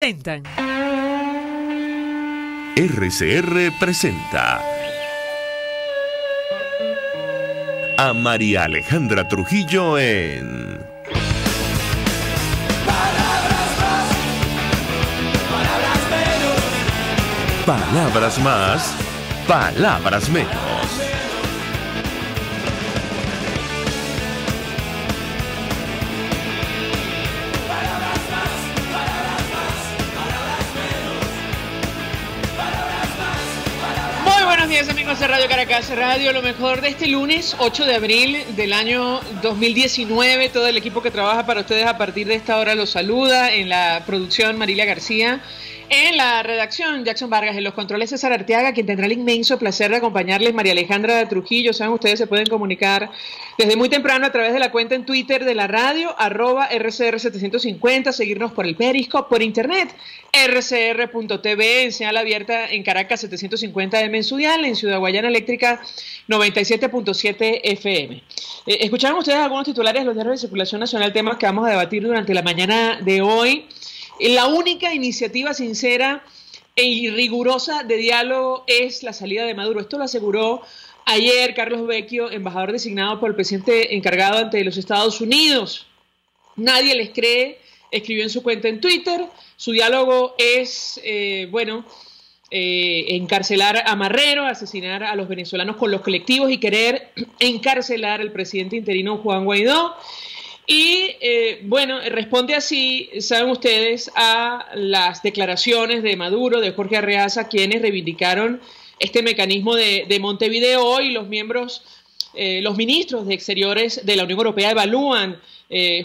presentan. RCR presenta a María Alejandra Trujillo en Palabras más, palabras menos. Palabras más, palabras menos. Buenos días, amigos de Radio Caracas Radio, lo mejor de este lunes 8 de abril del año 2019. Todo el equipo que trabaja para ustedes a partir de esta hora los saluda. En la producción, Marilia García. En la redacción, Jackson Vargas. En los controles, César Arteaga, quien tendrá el inmenso placer de acompañarles, María Alejandra Trujillo. Saben, ustedes se pueden comunicar desde muy temprano a través de la cuenta en Twitter de la radio, @RCR750, seguirnos por el Periscope, por internet, rcr.tv, en señal abierta en Caracas 750M en su dial, en Ciudad Guayana Eléctrica 97.7 FM. Escucharon ustedes algunos titulares de los diarios de circulación nacional, temas que vamos a debatir durante la mañana de hoy. La única iniciativa sincera y rigurosa de diálogo es la salida de Maduro. Esto lo aseguró ayer Carlos Vecchio, embajador designado por el presidente encargado ante los Estados Unidos. Nadie les cree, escribió en su cuenta en Twitter. Su diálogo es, encarcelar a Marrero, asesinar a los venezolanos con los colectivos y querer encarcelar al presidente interino Juan Guaidó. Y responde así, saben ustedes, a las declaraciones de Maduro, de Jorge Arreaza, quienes reivindicaron este mecanismo de Montevideo. Y los ministros de Exteriores de la Unión Europea evalúan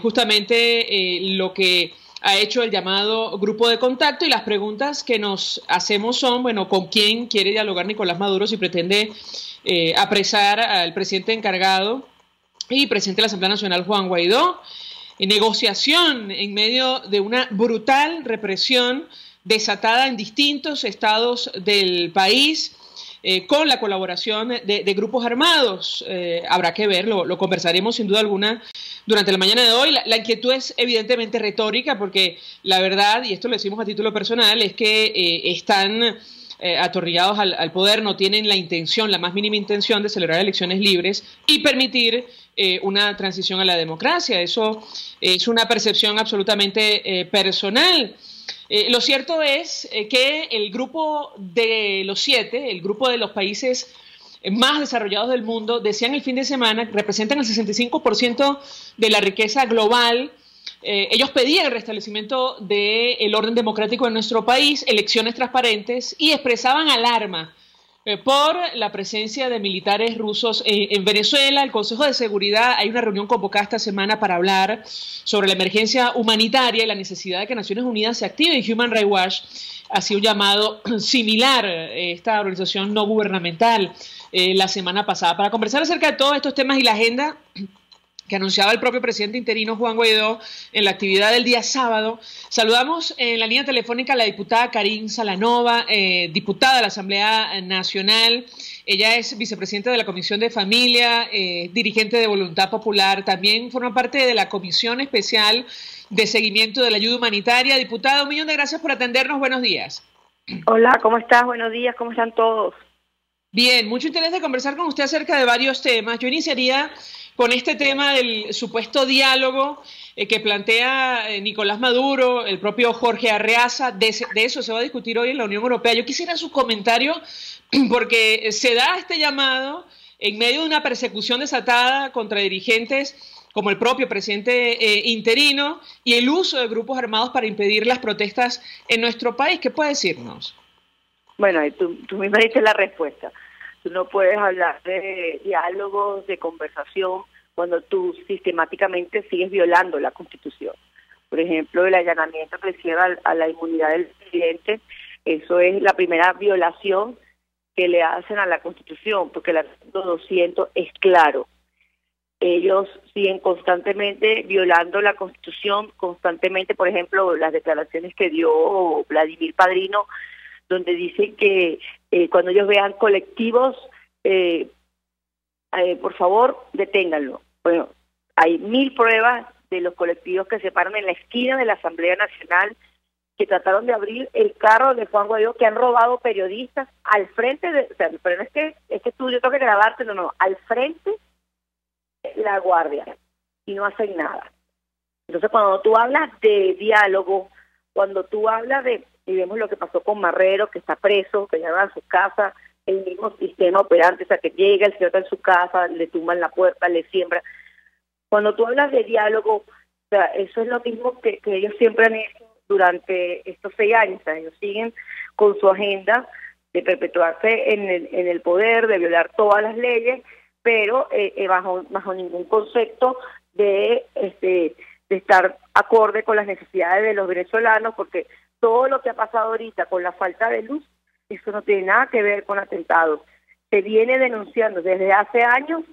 justamente lo que ha hecho el llamado grupo de contacto, y las preguntas que nos hacemos son, ¿con quién quiere dialogar Nicolás Maduro si pretende apresar al presidente encargado y presidente de la Asamblea Nacional, Juan Guaidó? En negociación en medio de una brutal represión desatada en distintos estados del país, con la colaboración de grupos armados. Habrá que ver, lo conversaremos sin duda alguna durante la mañana de hoy. La inquietud es evidentemente retórica, porque la verdad, y esto lo decimos a título personal, es que están atornillados al poder, no tienen la más mínima intención de celebrar elecciones libres y permitir una transición a la democracia. Eso es una percepción absolutamente personal. Lo cierto es que el grupo de los 7, el grupo de los países más desarrollados del mundo, decían el fin de semana, representan el 65% de la riqueza global. Ellos pedían el restablecimiento del orden democrático en nuestro país, elecciones transparentes, y expresaban alarma por la presencia de militares rusos en Venezuela. El Consejo de Seguridad, hay una reunión convocada esta semana para hablar sobre la emergencia humanitaria y la necesidad de que Naciones Unidas se active. Y Human Rights Watch hacía un llamado similar, esta organización no gubernamental, la semana pasada. Para conversar acerca de todos estos temas y la agenda que anunciaba el propio presidente interino Juan Guaidó en la actividad del día sábado, saludamos en la línea telefónica a la diputada Karin Salanova, diputada de la Asamblea Nacional. Ella es vicepresidenta de la Comisión de Familia, dirigente de Voluntad Popular, también forma parte de la Comisión Especial de Seguimiento de la Ayuda Humanitaria. Diputada, un millón de gracias por atendernos. Buenos días. Hola, ¿cómo estás? Buenos días, ¿cómo están todos? Bien, mucho interés de conversar con usted acerca de varios temas. Yo iniciaría con este tema del supuesto diálogo que plantea Nicolás Maduro, el propio Jorge Arreaza. De eso se va a discutir hoy en la Unión Europea. Yo quisiera su comentario, porque se da este llamado en medio de una persecución desatada contra dirigentes como el propio presidente interino, y el uso de grupos armados para impedir las protestas en nuestro país. ¿Qué puede decirnos? Bueno, tú misma diste la respuesta. Tú no puedes hablar de diálogos, de conversación, cuando tú sistemáticamente sigues violando la Constitución. Por ejemplo, el allanamiento que le hicieron a la inmunidad del presidente, eso es la primera violación que le hacen a la Constitución, porque el artículo 200 es claro. Ellos siguen constantemente violando la Constitución, constantemente, por ejemplo, las declaraciones que dio Vladimir Padrino, donde dice que cuando ellos vean colectivos, por favor, deténganlo. Bueno, hay 1000 pruebas de los colectivos que se paran en la esquina de la Asamblea Nacional que trataron de abrir el carro de Juan Guaidó, que han robado periodistas al frente de, o sea, pero no es que tú yo tengo que grabarte, no, al frente de la guardia, y no hacen nada. Entonces, cuando tú hablas de diálogo, cuando tú hablas de, y vemos lo que pasó con Marrero, que está preso, que lleva a su casa, el mismo sistema operante, o sea, que llega, el señor está en su casa, le tumban la puerta, le siembra. Cuando tú hablas de diálogo, o sea, eso es lo mismo que ellos siempre han hecho durante estos 6 años. O sea, ellos siguen con su agenda de perpetuarse en el poder, de violar todas las leyes, pero bajo ningún concepto de estar acorde con las necesidades de los venezolanos, porque todo lo que ha pasado ahorita con la falta de luz, eso no tiene nada que ver con atentados. Se viene denunciando desde hace años,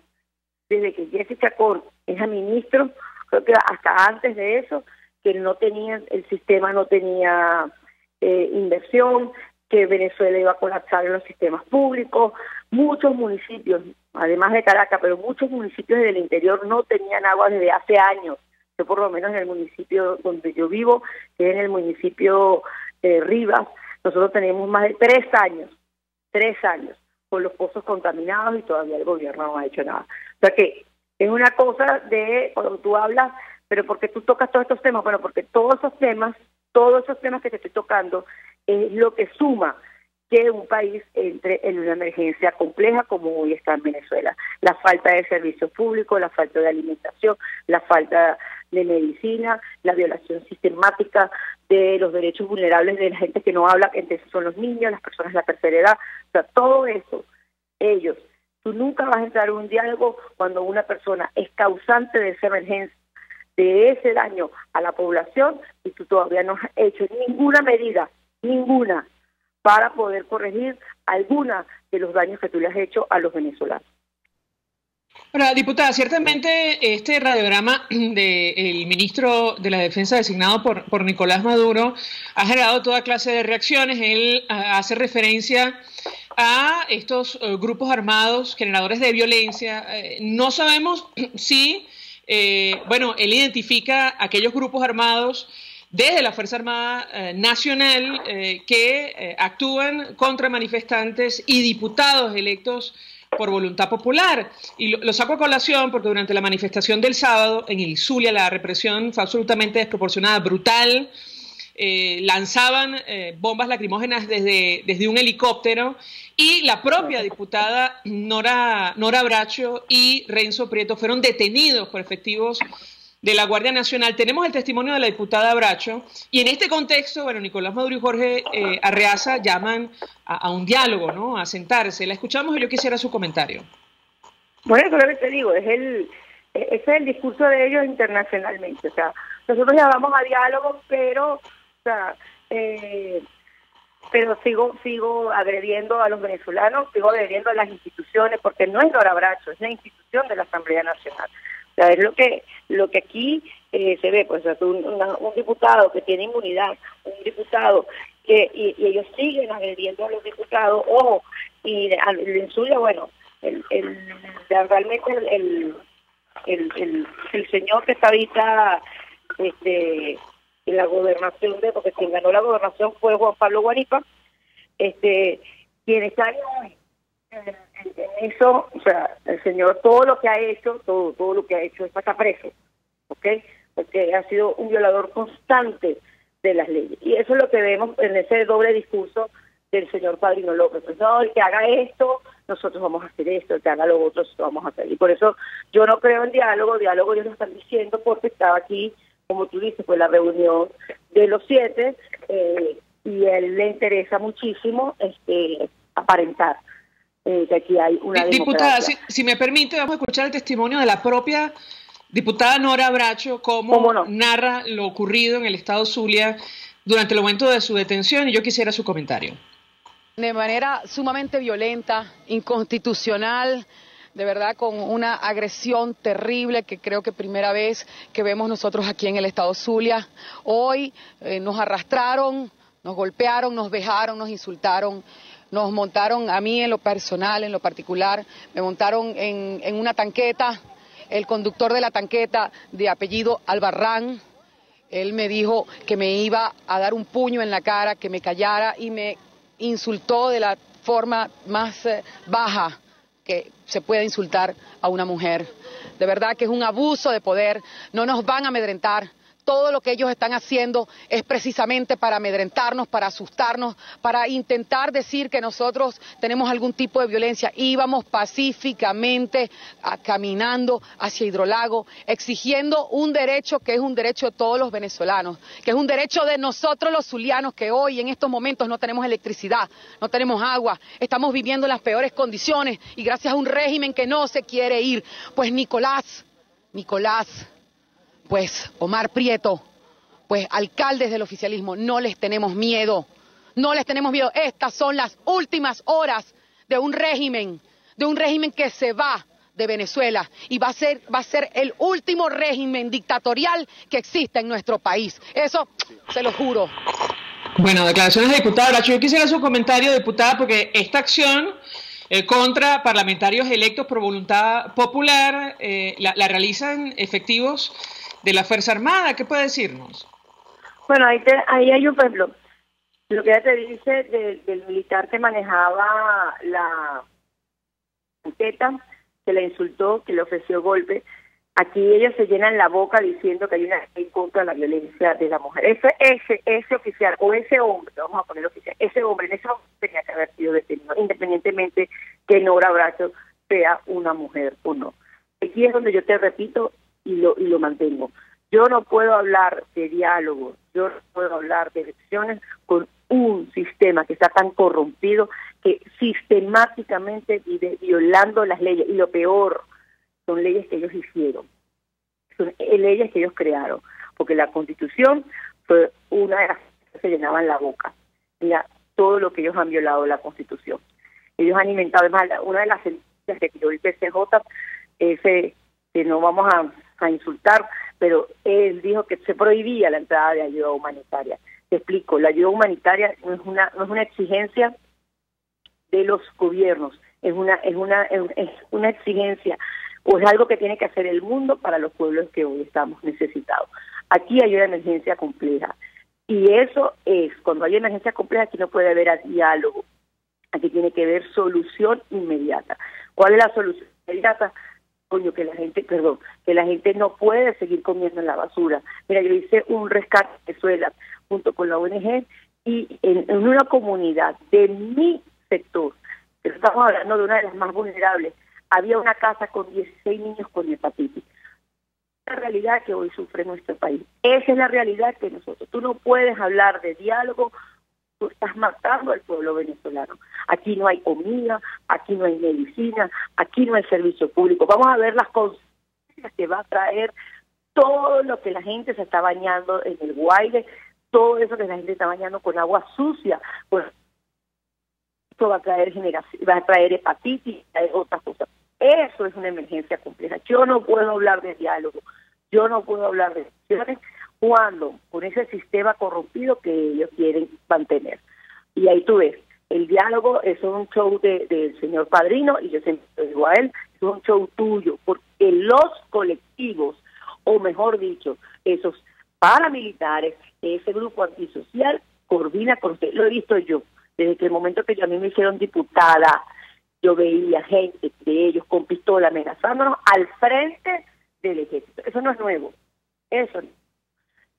desde que Jesse Chacón es ministro, creo que hasta antes de eso, que no tenían, el sistema no tenía inversión, que Venezuela iba a colapsar en los sistemas públicos. Muchos municipios, además de Caracas, pero muchos municipios del interior no tenían agua desde hace años. Yo por lo menos en el municipio donde yo vivo, que es en el municipio Rivas, nosotros tenemos más de 3 años con los pozos contaminados y todavía el gobierno no ha hecho nada. O sea que es una cosa de cuando tú hablas, pero ¿por qué tú tocas todos estos temas? Bueno, porque todos esos temas que te estoy tocando es lo que suma que un país entre en una emergencia compleja como hoy está en Venezuela. La falta de servicios públicos, la falta de alimentación, la falta de medicina, la violación sistemática de los derechos vulnerables de la gente que no habla, entre son los niños, las personas de la tercera edad. O sea, todo eso, tú nunca vas a entrar en un diálogo cuando una persona es causante de esa emergencia, de ese daño a la población, y tú todavía no has hecho ninguna medida, para poder corregir alguna de los daños que tú le has hecho a los venezolanos. Ahora, diputada, ciertamente este radiograma del ministro de la Defensa designado por Nicolás Maduro ha generado toda clase de reacciones. Él hace referencia a estos grupos armados generadores de violencia. No sabemos si, él identifica aquellos grupos armados desde la Fuerza Armada Nacional que actúan contra manifestantes y diputados electos por voluntad popular. Y lo saco a colación porque durante la manifestación del sábado en el Zulia la represión fue absolutamente desproporcionada, brutal. Lanzaban bombas lacrimógenas desde un helicóptero, y la propia diputada Nora Bracho y Renzo Prieto fueron detenidos por efectivos de la Guardia Nacional. Tenemos el testimonio de la diputada Bracho, y en este contexto, Nicolás Maduro y Jorge Arreaza llaman a un diálogo, ¿no? A sentarse. La escuchamos y yo quisiera su comentario. Bueno, eso es lo que te digo, ese es el discurso de ellos internacionalmente. O sea, nosotros llamamos a diálogo, pero sigo agrediendo a los venezolanos, sigo agrediendo a las instituciones, porque no es Nora Bracho, es la institución de la Asamblea Nacional. O sea, es lo que aquí se ve, pues, o sea, un diputado que tiene inmunidad, un diputado y ellos siguen agrediendo a los diputados, ojo, y en suya, realmente el señor que está ahorita en la gobernación, porque quien ganó la gobernación fue Juan Pablo Guaripa, quien está en eso, o sea, el señor todo lo que ha hecho es para estar preso, ¿ok? Porque ha sido un violador constante de las leyes, y eso es lo que vemos en ese doble discurso del señor Padrino López. Pues, no, el que haga esto, nosotros vamos a hacer esto, el que haga lo otro, nosotros vamos a hacer, y por eso yo no creo en diálogo ellos lo están diciendo porque estaba aquí, como tú dices, fue la reunión de los 7, y a él le interesa muchísimo aparentar que aquí hay una diputada, si me permite, vamos a escuchar el testimonio de la propia diputada Nora Bracho, cómo narra lo ocurrido en el estado Zulia durante el momento de su detención, y yo quisiera su comentario. De manera sumamente violenta, inconstitucional, de verdad con una agresión terrible que creo que primera vez que vemos nosotros aquí en el estado Zulia. Hoy nos arrastraron, nos golpearon, nos vejaron, nos insultaron, nos montaron a mí en lo personal, en lo particular, me montaron en una tanqueta, el conductor de la tanqueta de apellido Albarrán, Él me dijo que me iba a dar un puño en la cara, que me callara y me insultó de la forma más baja que se puede insultar a una mujer. De verdad que es un abuso de poder, no nos van a amedrentar. Todo lo que ellos están haciendo es precisamente para amedrentarnos, para asustarnos, para intentar decir que nosotros tenemos algún tipo de violencia. Íbamos pacíficamente caminando hacia Hidrolago, exigiendo un derecho que es un derecho de todos los venezolanos, que es un derecho de nosotros los zulianos, que hoy en estos momentos no tenemos electricidad, no tenemos agua, estamos viviendo en las peores condiciones y gracias a un régimen que no se quiere ir. Pues Nicolás, pues Omar Prieto, pues alcaldes del oficialismo, no les tenemos miedo, no les tenemos miedo. Estas son las últimas horas de un régimen que se va de Venezuela y va a ser el último régimen dictatorial que existe en nuestro país. Eso se lo juro. Bueno, declaraciones de diputada Bracho. Yo quisiera su comentario, diputada, porque esta acción contra parlamentarios electos por voluntad popular la realizan efectivos de la Fuerza Armada. ¿Qué puede decirnos? Bueno, ahí hay un ejemplo. Lo que ella te dice del militar que manejaba la banqueta, que la insultó, que le ofreció golpe. Aquí ellos se llenan la boca diciendo que hay una ley contra la violencia de la mujer. Ese oficial, o ese hombre, vamos a poner oficial, ese hombre en ese momento tenía que haber sido detenido, independientemente que Nora Bracho sea una mujer o no. Aquí es donde yo te repito y lo mantengo. Yo no puedo hablar de diálogo, yo no puedo hablar de elecciones con un sistema que está tan corrompido que sistemáticamente vive violando las leyes. Y lo peor, son leyes que ellos hicieron, son leyes que ellos crearon, porque la Constitución fue una de las que se llenaban la boca. Mira, todo lo que ellos han violado la Constitución. Ellos han inventado, además, una de las sentencias que tiró el PCJ, que no vamos a insultar, pero él dijo que se prohibía la entrada de ayuda humanitaria. Te explico, la ayuda humanitaria no es una exigencia de los gobiernos, es una exigencia, o es algo que tiene que hacer el mundo para los pueblos que hoy estamos necesitados. Aquí hay una emergencia compleja, y eso es, cuando hay emergencia compleja, aquí no puede haber diálogo, aquí tiene que haber solución inmediata. ¿Cuál es la solución inmediata? Coño, que la gente no puede seguir comiendo en la basura. Mira, yo hice un rescate en Venezuela junto con la ONG y en una comunidad de mi sector, pero estamos hablando de una de las más vulnerables, había una casa con 16 niños con hepatitis. La realidad que hoy sufre nuestro país. Esa es la realidad que tú no puedes hablar de diálogo, tú estás matando al pueblo venezolano. Aquí no hay comida, aquí no hay medicina, aquí no hay servicio público. Vamos a ver las consecuencias que va a traer todo lo que la gente se está bañando en el Guaire, todo eso que la gente está bañando con agua sucia. Pues esto va a traer hepatitis, va a traer otras cosas. Eso es una emergencia compleja. Yo no puedo hablar de diálogo, yo no puedo hablar de elecciones cuando con ese sistema corrompido que ellos quieren mantener. Y ahí tú ves, el diálogo es un show del señor Padrino, y yo siempre lo digo a él, es un show tuyo, porque los colectivos, o mejor dicho, esos paramilitares, ese grupo antisocial, coordina con usted. Lo he visto yo, desde que el momento que a mí me hicieron diputada, yo veía gente de ellos con pistola amenazándonos al frente del ejército. Eso no es nuevo, eso no.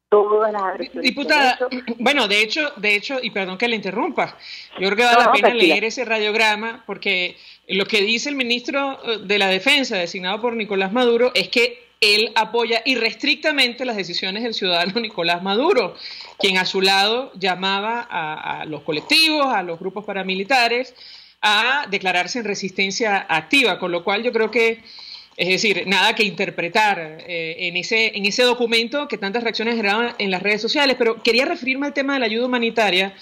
Todas las agresiones. Diputada, bueno, de hecho, y perdón que le interrumpa, yo creo que vale la pena leer ese radiograma, porque lo que dice el ministro de la Defensa, designado por Nicolás Maduro, es que él apoya irrestrictamente las decisiones del ciudadano Nicolás Maduro, quien a su lado llamaba a los colectivos, a los grupos paramilitares, a declararse en resistencia activa, con lo cual yo creo que, es decir, nada que interpretar en ese documento que tantas reacciones generaban en las redes sociales. Pero quería referirme al tema de la ayuda humanitaria,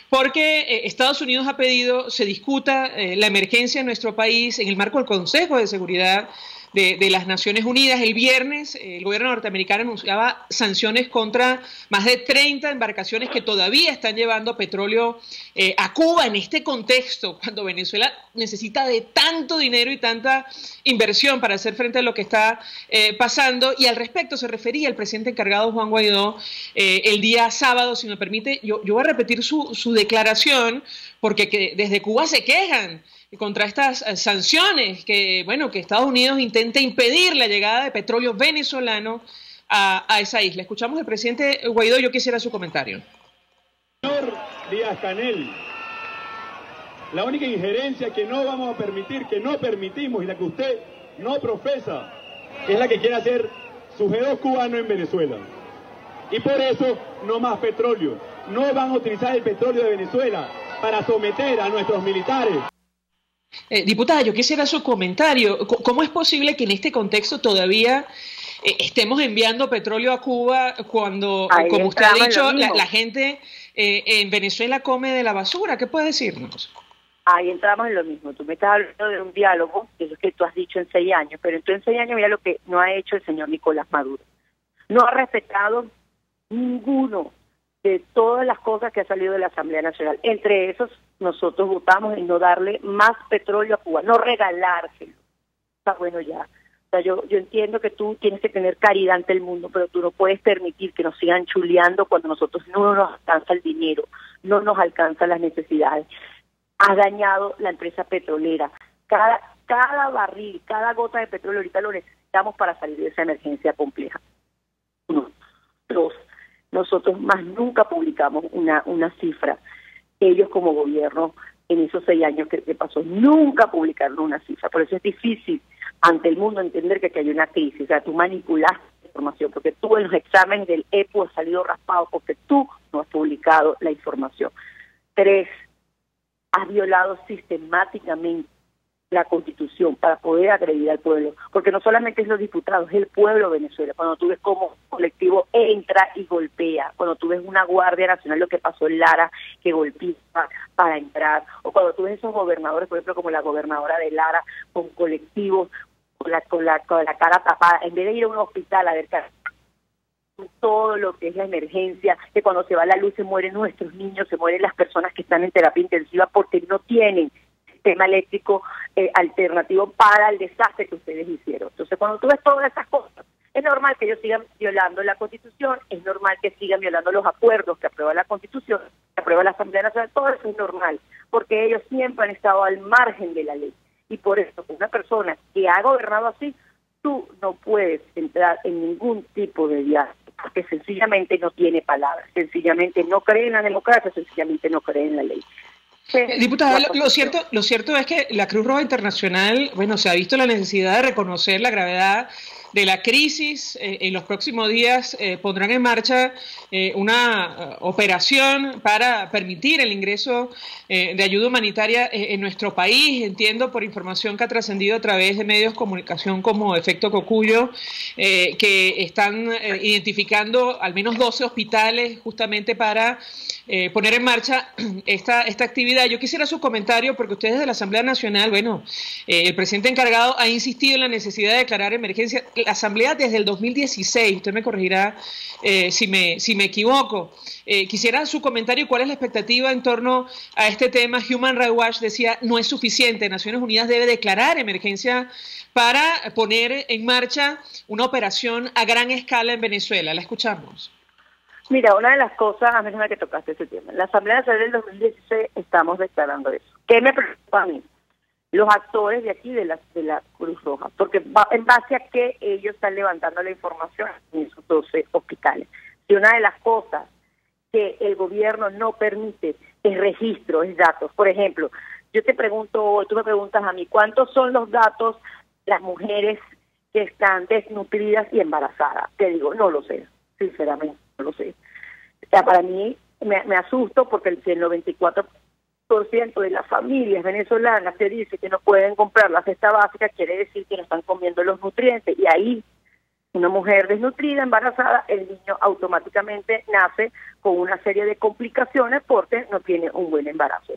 porque Estados Unidos ha pedido se discuta la emergencia en nuestro país en el marco del Consejo de Seguridad de las Naciones Unidas. El viernes el gobierno norteamericano anunciaba sanciones contra más de 30 embarcaciones que todavía están llevando petróleo a Cuba en este contexto, cuando Venezuela necesita de tanto dinero y tanta inversión para hacer frente a lo que está pasando. Y al respecto se refería el presidente encargado Juan Guaidó el día sábado. Si me permite, yo voy a repetir su declaración, porque desde Cuba se quejan contra estas sanciones, que bueno, que Estados Unidos intenta impedir la llegada de petróleo venezolano a esa isla. Escuchamos al presidente Guaidó, yo quisiera su comentario. Señor Díaz-Canel, la única injerencia que no vamos a permitir, que no permitimos y la que usted no profesa, es la que quiere hacer su G2 cubano en Venezuela. Y por eso no más petróleo. No van a utilizar el petróleo de Venezuela para someter a nuestros militares. Diputada, yo quisiera su comentario. ¿Cómo es posible que en este contexto todavía estemos enviando petróleo a Cuba cuando, como usted ha dicho, la gente en Venezuela come de la basura? ¿Qué puede decirnos? Ahí entramos en lo mismo. Tú me estás hablando de un diálogo, que es lo que tú has dicho en 6 años, pero en 6 años mira lo que no ha hecho el señor Nicolás Maduro. No ha respetado ninguno de todas las cosas que ha salido de la Asamblea Nacional. Entre esos, nosotros votamos en no darle más petróleo a Cuba, no regalárselo. Está bueno ya. O sea, yo entiendo que tú tienes que tener caridad ante el mundo, pero tú no puedes permitir que nos sigan chuleando cuando nosotros no nos alcanza el dinero, no nos alcanzan las necesidades. Has dañado la empresa petrolera. Cada barril, cada gota de petróleo ahorita lo necesitamos para salir de esa emergencia compleja. 1. 2. Nosotros más nunca publicamos una cifra. Ellos como gobierno, en esos 6 años que pasó, nunca publicaron una cifra. Por eso es difícil ante el mundo entender que aquí hay una crisis. O sea, tú manipulaste la información, porque tú en los exámenes del EPU has salido raspado porque tú no has publicado la información. 3. Has violado sistemáticamente la Constitución para poder agredir al pueblo, porque no solamente es los diputados, es el pueblo de Venezuela. Cuando tú ves cómo un colectivo entra y golpea, cuando tú ves una Guardia Nacional, lo que pasó en Lara, que golpea para entrar, o cuando tú ves esos gobernadores, por ejemplo, como la gobernadora de Lara, con colectivos, con la cara tapada, en vez de ir a un hospital a ver todo lo que es la emergencia, que cuando se va la luz se mueren nuestros niños, se mueren las personas que están en terapia intensiva porque no tienen sistema eléctrico alternativo para el desastre que ustedes hicieron. Entonces, cuando tú ves todas esas cosas, es normal que ellos sigan violando la Constitución, es normal que sigan violando los acuerdos que aprueba la Constitución, que aprueba la Asamblea Nacional, todo eso es normal, porque ellos siempre han estado al margen de la ley. Y por eso, una persona que ha gobernado así, tú no puedes entrar en ningún tipo de diálogo, porque sencillamente no tiene palabras, sencillamente no cree en la democracia, sencillamente no cree en la ley. Diputada, lo cierto es que la Cruz Roja Internacional, bueno, se ha visto la necesidad de reconocer la gravedad de la crisis. En los próximos días pondrán en marcha una operación para permitir el ingreso de ayuda humanitaria en nuestro país. Entiendo por información que ha trascendido a través de medios de comunicación como Efecto Cocuyo, que están identificando al menos 12 hospitales justamente para poner en marcha esta actividad. Yo quisiera su comentario, porque ustedes de la Asamblea Nacional, bueno, el presidente encargado ha insistido en la necesidad de declarar emergencia. La Asamblea desde el 2016, usted me corregirá si me equivoco. Quisiera su comentario, ¿cuál es la expectativa en torno a este tema? Human Rights Watch decía, no es suficiente, Naciones Unidas debe declarar emergencia para poner en marcha una operación a gran escala en Venezuela. La escuchamos. Mira, una de las cosas, a mí no me que tocaste ese tema, en la Asamblea Nacional del 2016 estamos declarando eso. ¿Qué me preocupa a mí? Los actores de aquí, de la Cruz Roja, porque en base a que ellos están levantando la información en esos 12 hospitales. Y una de las cosas que el gobierno no permite es registro, es datos. Por ejemplo, yo te pregunto, tú me preguntas a mí, ¿cuántos son los datos de las mujeres que están desnutridas y embarazadas? Te digo, no lo sé, sinceramente, no lo sé. O sea, para mí me asusto porque el 94% de las familias venezolanas que dice que no pueden comprar la cesta básica, quiere decir que no están comiendo los nutrientes, y ahí una mujer desnutrida, embarazada, el niño automáticamente nace con una serie de complicaciones porque no tiene un buen embarazo.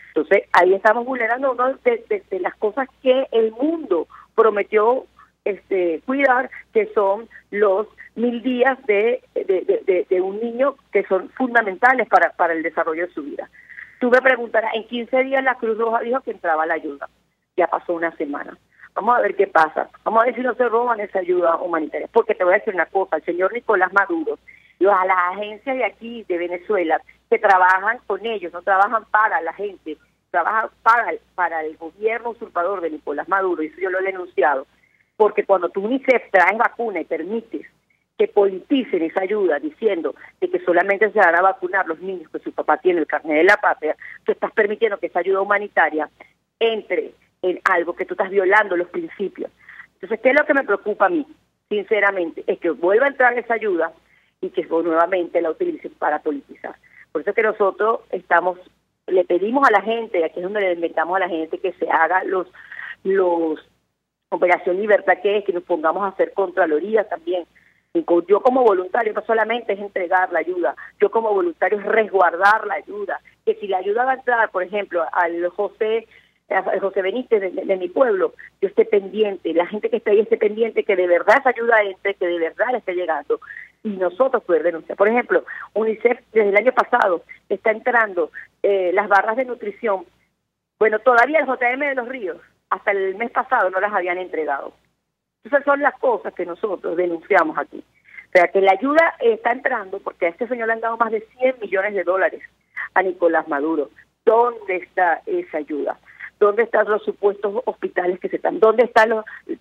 Entonces ahí estamos vulnerando una de las cosas que el mundo prometió cuidar, que son los 1000 días de un niño que son fundamentales para el desarrollo de su vida. Tú me preguntarás, en 15 días la Cruz Roja dijo que entraba la ayuda. Ya pasó una semana. Vamos a ver qué pasa. Vamos a ver si no se roban esa ayuda humanitaria. Porque te voy a decir una cosa, el señor Nicolás Maduro, a las agencias de aquí, de Venezuela, que trabajan con ellos, no trabajan para la gente, trabajan para el gobierno usurpador de Nicolás Maduro, y eso yo lo he denunciado. Porque cuando tú UNICEF traes vacuna y permites que politicen esa ayuda diciendo de que solamente se van a vacunar los niños que su papá tiene el carnet de la patria, tú estás permitiendo que esa ayuda humanitaria entre en algo que tú estás violando los principios. Entonces, ¿qué es lo que me preocupa a mí? Sinceramente, es que vuelva a entrar esa ayuda y que nuevamente la utilicen para politizar. Por eso es que nosotros le pedimos a la gente, aquí es donde le inventamos a la gente, que se haga los Operación Libertad, que nos pongamos a hacer contraloría también. Yo como voluntario no solamente es entregar la ayuda, yo como voluntario es resguardar la ayuda, que si la ayuda va a entrar, por ejemplo, al José Benítez de mi pueblo, yo esté pendiente, la gente que está ahí esté pendiente, que de verdad esa ayuda entre, que de verdad le esté llegando, y nosotros poder denunciar. Por ejemplo, UNICEF desde el año pasado está entrando las barras de nutrición. Bueno, todavía el JM de Los Ríos, hasta el mes pasado no las habían entregado. Esas son las cosas que nosotros denunciamos aquí. O sea, que la ayuda está entrando porque a este señor le han dado más de 100 millones de dólares a Nicolás Maduro. ¿Dónde está esa ayuda? ¿Dónde están los supuestos hospitales que se están? ¿Dónde están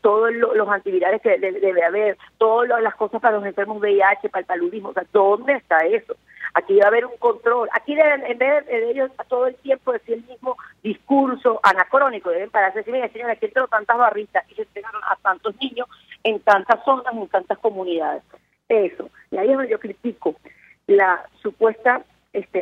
todos los antivirales que debe haber? Todas las cosas para los enfermos VIH, para el paludismo. O sea, ¿dónde está eso? Aquí debe haber un control. Aquí deben, en vez de ellos todo el tiempo decir el mismo discurso anacrónico, deben pararse y decir, mira, señora, aquí entró tantas barritas y se entregaron a tantos niños en tantas zonas, en tantas comunidades. Eso. Y ahí es donde yo critico la supuesta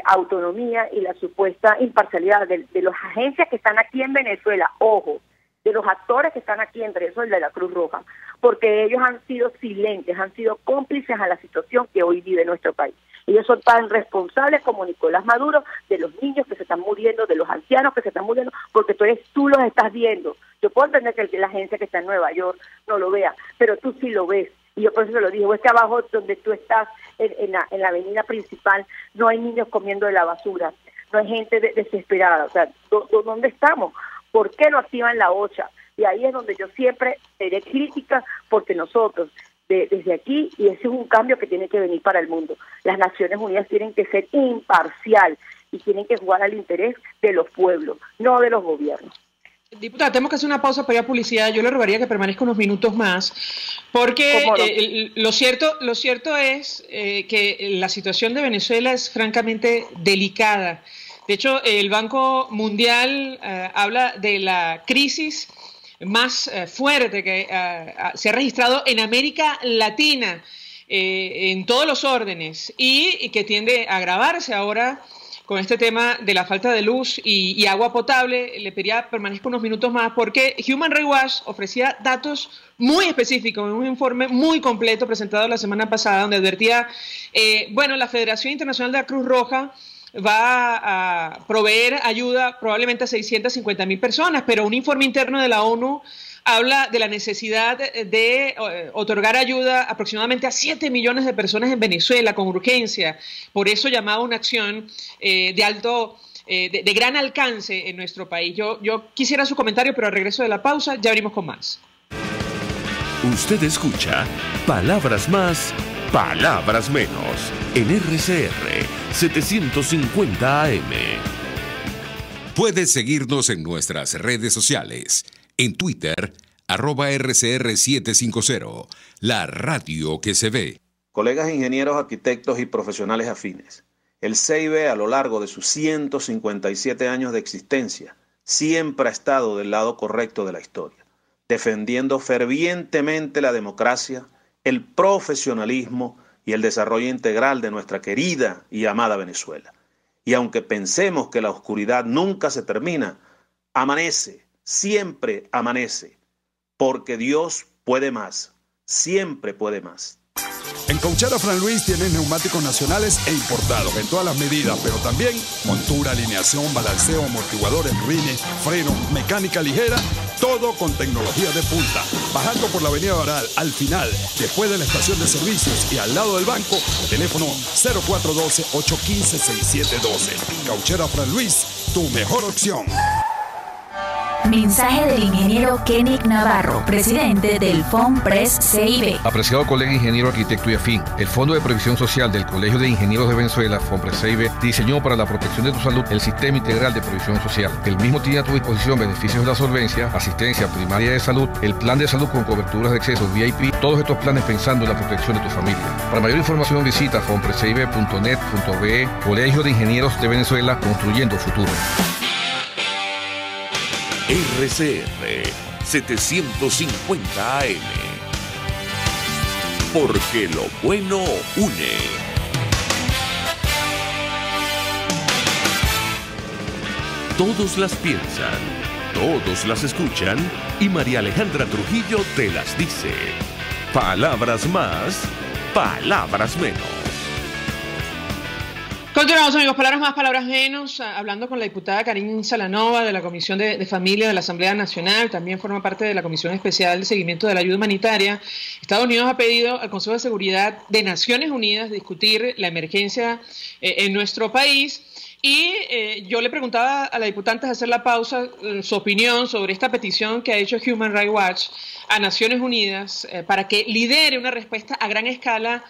autonomía y la supuesta imparcialidad de las agencias que están aquí en Venezuela, ojo, de los actores que están aquí, entre eso el de la Cruz Roja, porque ellos han sido silentes, han sido cómplices a la situación que hoy vive nuestro país. Ellos son tan responsables como Nicolás Maduro de los niños que se están muriendo, de los ancianos que se están muriendo, porque tú los estás viendo. Yo puedo entender que la agencia que está en Nueva York no lo vea, pero tú sí lo ves. Y yo por eso te lo digo, es que abajo donde tú estás, en la avenida principal, no hay niños comiendo de la basura, no hay gente desesperada. O sea, ¿dónde estamos? ¿Por qué no activan la OCHA? Y ahí es donde yo siempre seré crítica, porque nosotros, desde aquí, y ese es un cambio que tiene que venir para el mundo, las Naciones Unidas tienen que ser imparcial y tienen que jugar al interés de los pueblos, no de los gobiernos. Diputada, tenemos que hacer una pausa para ir a publicidad. Yo le rogaría que permanezca unos minutos más, porque lo cierto es que la situación de Venezuela es francamente delicada. De hecho, el Banco Mundial habla de la crisis más fuerte que se ha registrado en América Latina, en todos los órdenes, y que tiende a agravarse ahora con este tema de la falta de luz y agua potable. Le pediría permanezca unos minutos más, porque Human Rights Watch ofrecía datos muy específicos en un informe muy completo presentado la semana pasada, donde advertía, la Federación Internacional de la Cruz Roja va a proveer ayuda probablemente a 650.000 personas, pero un informe interno de la ONU habla de la necesidad de otorgar ayuda aproximadamente a 7 millones de personas en Venezuela con urgencia. Por eso llamaba una acción de gran alcance en nuestro país. Yo quisiera su comentario, pero al regreso de la pausa ya venimos con más. Usted escucha Palabras Más, Palabras Menos en RCR 750 AM. Puedes seguirnos en nuestras redes sociales. En Twitter, @RCR750, la radio que se ve. Colegas ingenieros, arquitectos y profesionales afines, el CIB a lo largo de sus 157 años de existencia siempre ha estado del lado correcto de la historia, defendiendo fervientemente la democracia, el profesionalismo y el desarrollo integral de nuestra querida y amada Venezuela. Y aunque pensemos que la oscuridad nunca se termina, amanece. Siempre amanece, porque Dios puede más, siempre puede más. En Cauchera Fran Luis tienes neumáticos nacionales e importados en todas las medidas, pero también montura, alineación, balanceo, amortiguadores, rines, frenos, mecánica ligera, todo con tecnología de punta. Bajando por la avenida Baral, al final, después de la estación de servicios y al lado del banco, teléfono 0412-815-6712. Cauchera Fran Luis, tu mejor opción. Mensaje del ingeniero Kenick Navarro, presidente del FOMPRES CIB. Apreciado colega ingeniero, arquitecto y afín, el Fondo de Previsión Social del Colegio de Ingenieros de Venezuela, FOMPRES CIB, diseñó para la protección de tu salud el Sistema Integral de Previsión Social. El mismo tiene a tu disposición beneficios de la solvencia, asistencia primaria de salud, el plan de salud con coberturas de acceso VIP, todos estos planes pensando en la protección de tu familia. Para mayor información visita fomprescib.net.be. Colegio de Ingenieros de Venezuela, construyendo futuro. RCR 750 AM. Porque lo bueno une. Todos las piensan, todos las escuchan y María Alejandra Trujillo te las dice. Palabras más, palabras menos. Continuamos, amigos, palabras más, palabras menos, hablando con la diputada Karin Salanova de la Comisión de Familia de la Asamblea Nacional, también forma parte de la Comisión Especial de Seguimiento de la Ayuda Humanitaria. Estados Unidos ha pedido al Consejo de Seguridad de Naciones Unidas discutir la emergencia en nuestro país. Y yo le preguntaba a la diputada antes de hacer la pausa su opinión sobre esta petición que ha hecho Human Rights Watch a Naciones Unidas para que lidere una respuesta a gran escala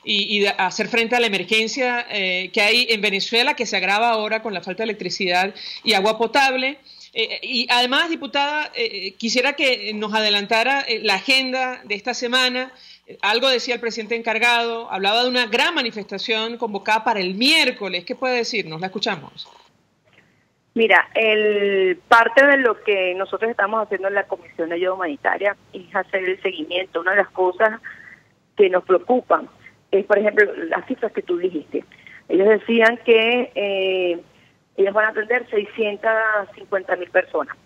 y hacer frente a la emergencia que hay en Venezuela, que se agrava ahora con la falta de electricidad y agua potable. Y además, diputada, quisiera que nos adelantara la agenda de esta semana. Algo decía el presidente encargado, hablaba de una gran manifestación convocada para el miércoles. ¿Qué puede decirnos? La escuchamos. Mira, parte de lo que nosotros estamos haciendo en la Comisión de Ayuda Humanitaria es hacer el seguimiento. Una de las cosas que nos preocupan es, por ejemplo, las cifras que tú dijiste. Ellos decían que ellos van a atender 650.000 personas,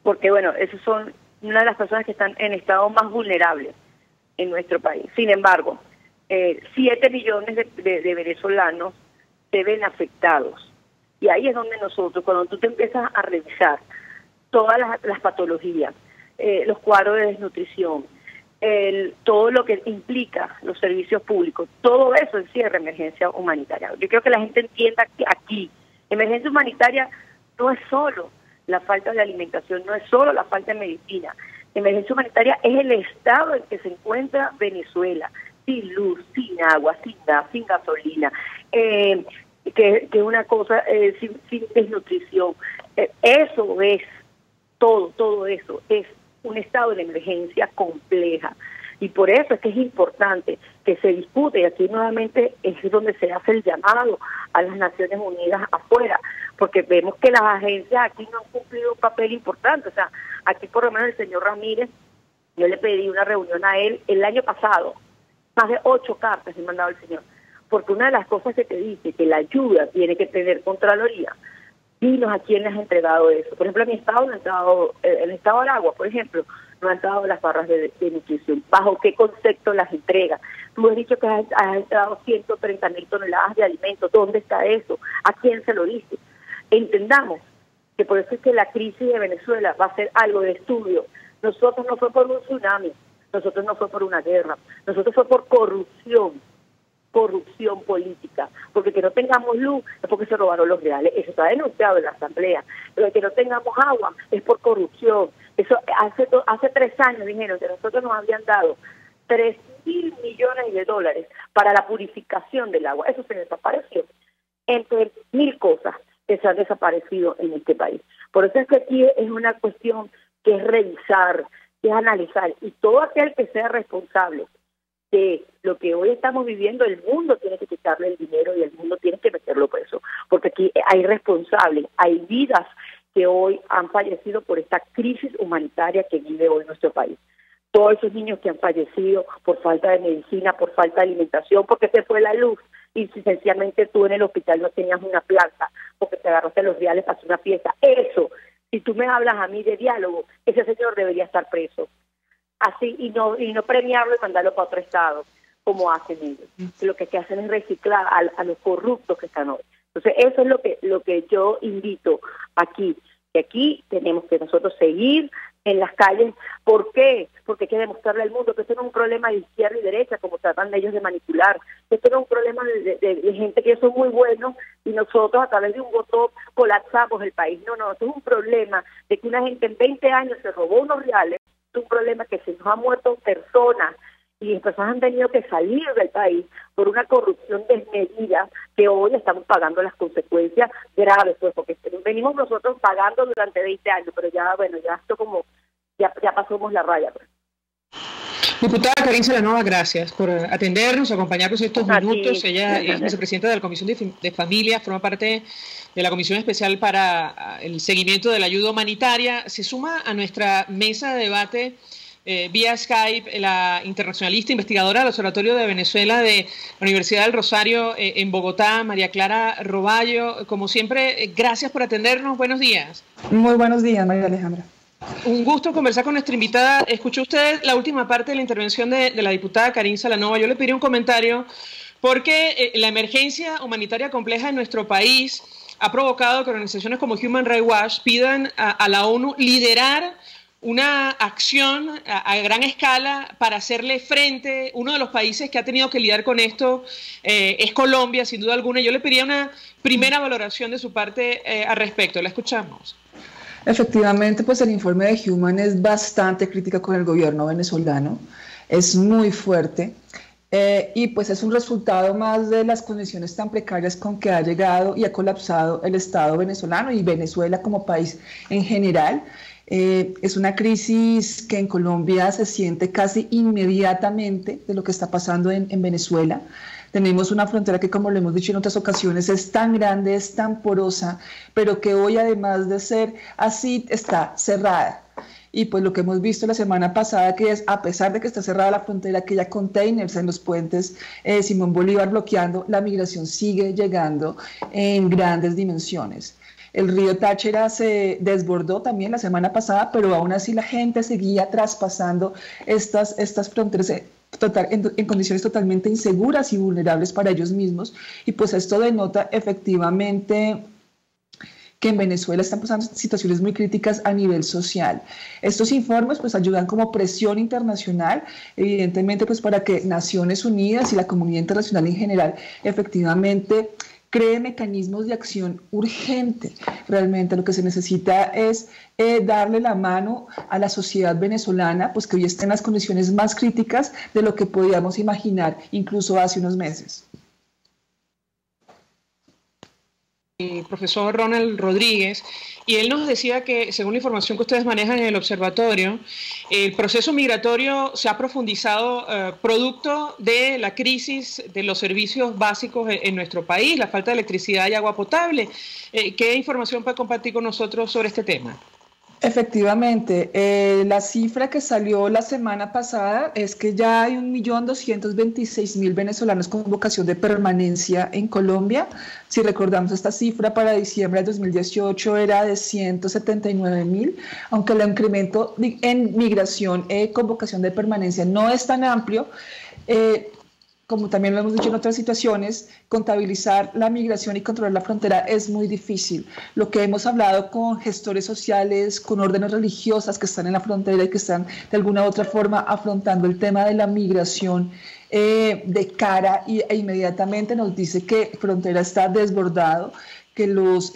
porque bueno, esos son una de las personas que están en estado más vulnerable en nuestro país. Sin embargo, 7 millones de venezolanos se ven afectados. Y ahí es donde nosotros, cuando tú te empiezas a revisar todas las patologías, los cuadros de desnutrición, todo lo que implica los servicios públicos, todo eso encierra emergencia humanitaria. Yo creo que la gente entienda que aquí, emergencia humanitaria no es solo la falta de alimentación, no es solo la falta de medicina. Emergencia humanitaria es el estado en que se encuentra Venezuela, sin luz, sin agua, sin gas, sin gasolina, que una cosa, sin desnutrición. Eso es, todo eso es un estado de emergencia compleja. Y por eso es que es importante que se discute, y aquí nuevamente es donde se hace el llamado a las Naciones Unidas afuera, porque vemos que las agencias aquí no han cumplido un papel importante. O sea, aquí por lo menos el señor Ramírez, yo le pedí una reunión a él el año pasado, más de 8 cartas he mandado al señor, porque una de las cosas que te dice que la ayuda tiene que tener contraloría. Dinos a quién les has entregado eso. Por ejemplo, en mi estado no ha entrado, el estado del agua, por ejemplo, no han entrado las barras de nutrición. ¿Bajo qué concepto las entrega? Tú has dicho que has entregado 130.000 toneladas de alimentos. ¿Dónde está eso? ¿A quién se lo dice? Entendamos que por eso es que la crisis de Venezuela va a ser algo de estudio. Nosotros no fue por un tsunami, nosotros no fue por una guerra, nosotros fue por corrupción política, porque que no tengamos luz es porque se robaron los reales, eso está denunciado en la Asamblea, pero que no tengamos agua es por corrupción. Eso hace 3 años dijeron que nosotros nos habían dado 3.000 millones de dólares para la purificación del agua, eso se desapareció, entre 1.000 cosas que se han desaparecido en este país. Por eso es que aquí es una cuestión que es revisar, que es analizar, y todo aquel que sea responsable de lo que hoy estamos viviendo, el mundo tiene que quitarle el dinero y el mundo tiene que meterlo preso, porque aquí hay responsables, hay vidas que hoy han fallecido por esta crisis humanitaria que vive hoy nuestro país. Todos esos niños que han fallecido por falta de medicina, por falta de alimentación, porque se fue la luz y sencillamente tú en el hospital no tenías una planta, porque te agarraste los reales para hacer una fiesta. Eso, si tú me hablas a mí de diálogo, ese señor debería estar preso. Así, y no premiarlo y mandarlo para otro estado. como hacen ellos. Lo que hacen es reciclar a los corruptos que están hoy. Entonces eso es lo que yo invito aquí, que aquí tenemos que nosotros seguir en las calles. ¿Por qué? Porque hay que demostrarle al mundo que esto no es un problema de izquierda y derecha, como tratan ellos de manipular. Esto no es un problema de gente que son muy buenos y nosotros a través de un voto colapsamos el país. No, esto es un problema de que una gente en 20 años se robó unos reales. Es un problema que se nos ha muerto personas y las personas han tenido que salir del país por una corrupción desmedida que hoy estamos pagando las consecuencias graves, pues, porque venimos nosotros pagando durante 20 años, pero ya, bueno, ya esto como, ya pasamos la raya, pues. Diputada Karine Salanova, gracias por atendernos, acompañarnos estos minutos. Ella es vicepresidenta de la Comisión de Familia, forma parte de la Comisión Especial para el Seguimiento de la Ayuda Humanitaria. Se suma a nuestra mesa de debate vía Skype la internacionalista investigadora del Observatorio de Venezuela de la Universidad del Rosario en Bogotá, María Clara Roballo. Como siempre, gracias por atendernos. Buenos días. Muy buenos días, María Alejandra. Un gusto conversar con nuestra invitada. Escuchó usted la última parte de la intervención de la diputada Karine Salanova. Yo le pedí un comentario porque la emergencia humanitaria compleja en nuestro país ha provocado que organizaciones como Human Rights Watch pidan a la ONU liderar una acción a gran escala para hacerle frente. Uno de los países que ha tenido que lidiar con esto es Colombia, sin duda alguna. Yo le pediría una primera valoración de su parte al respecto. La escuchamos. Efectivamente, pues el informe de Human es bastante crítico con el gobierno venezolano, es muy fuerte y pues es un resultado más de las condiciones tan precarias con que ha llegado y ha colapsado el Estado venezolano y Venezuela como país en general. Es una crisis que en Colombia se siente casi inmediatamente de lo que está pasando en Venezuela. Tenemos una frontera que, como lo hemos dicho en otras ocasiones, es tan grande, es tan porosa, pero que hoy, además de ser así, está cerrada. Y pues lo que hemos visto la semana pasada, que es, a pesar de que está cerrada la frontera, que haya containers en los puentes Simón Bolívar bloqueando, la migración sigue llegando en grandes dimensiones. El río Táchira se desbordó también la semana pasada, pero aún así la gente seguía traspasando estas fronteras en condiciones totalmente inseguras y vulnerables para ellos mismos, y pues esto denota efectivamente que en Venezuela están pasando situaciones muy críticas a nivel social. Estos informes pues ayudan como presión internacional, evidentemente pues para que Naciones Unidas y la comunidad internacional en general efectivamente cree mecanismos de acción urgente. Realmente lo que se necesita es darle la mano a la sociedad venezolana, pues que hoy está en las condiciones más críticas de lo que podíamos imaginar incluso hace unos meses. Profesor Ronald Rodríguez, y él nos decía que, según la información que ustedes manejan en el observatorio, el proceso migratorio se ha profundizado producto de la crisis de los servicios básicos en nuestro país, la falta de electricidad y agua potable. ¿Qué información puede compartir con nosotros sobre este tema? Efectivamente, la cifra que salió la semana pasada es que ya hay 1.226.000 venezolanos con vocación de permanencia en Colombia. Si recordamos, esta cifra para diciembre de 2018 era de 179.000, aunque el incremento en migración con vocación de permanencia no es tan amplio. Como también lo hemos dicho en otras situaciones, contabilizar la migración y controlar la frontera es muy difícil. Lo que hemos hablado con gestores sociales, con órdenes religiosas que están en la frontera y que están de alguna u otra forma afrontando el tema de la migración de cara e inmediatamente nos dice que frontera está desbordado, que los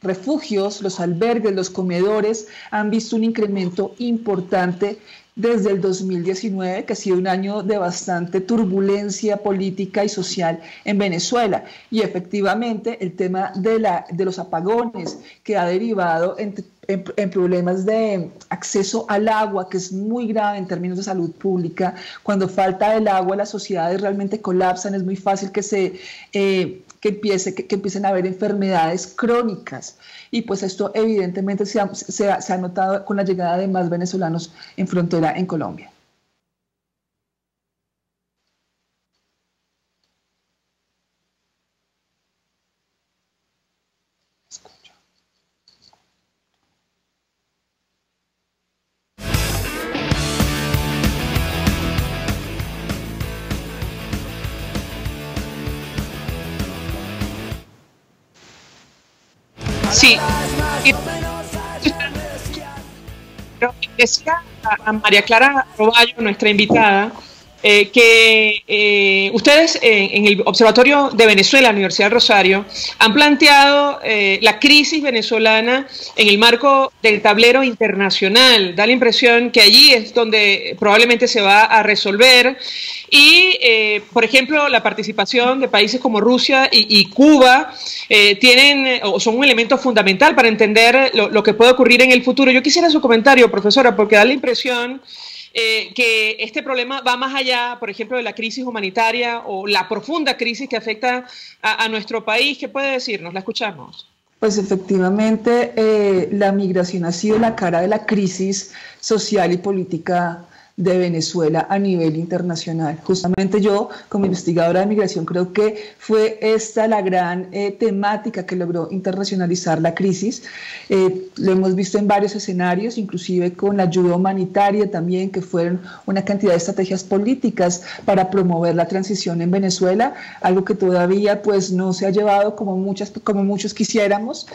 refugios, los albergues, los comedores han visto un incremento importante desde el 2019, que ha sido un año de bastante turbulencia política y social en Venezuela. Y efectivamente el tema de los apagones, que ha derivado en problemas de acceso al agua, que es muy grave en términos de salud pública. Cuando falta el agua, las sociedades realmente colapsan, es muy fácil que empiecen a haber enfermedades crónicas. Y pues esto evidentemente se ha notado con la llegada de más venezolanos en frontera en Colombia. Sí. Pero decía a María Clara Roballo, nuestra invitada, que ustedes en el Observatorio de Venezuela, Universidad del Rosario, han planteado la crisis venezolana en el marco del tablero internacional. Da la impresión que allí es donde probablemente se va a resolver. Y, por ejemplo, la participación de países como Rusia y Cuba tienen o son un elemento fundamental para entender lo que puede ocurrir en el futuro. Yo quisiera su comentario, profesora, porque da la impresión que este problema va más allá, por ejemplo, de la crisis humanitaria o la profunda crisis que afecta a nuestro país. ¿Qué puede decirnos? La escuchamos. Pues efectivamente, la migración ha sido la cara de la crisis social y política de Venezuela a nivel internacional. Justamente yo, como investigadora de migración, creo que fue esta la gran temática que logró internacionalizar la crisis. Lo hemos visto en varios escenarios, inclusive con la ayuda humanitaria también, que fueron una cantidad de estrategias políticas para promover la transición en Venezuela, algo que todavía pues no se ha llevado como muchos quisiéramos.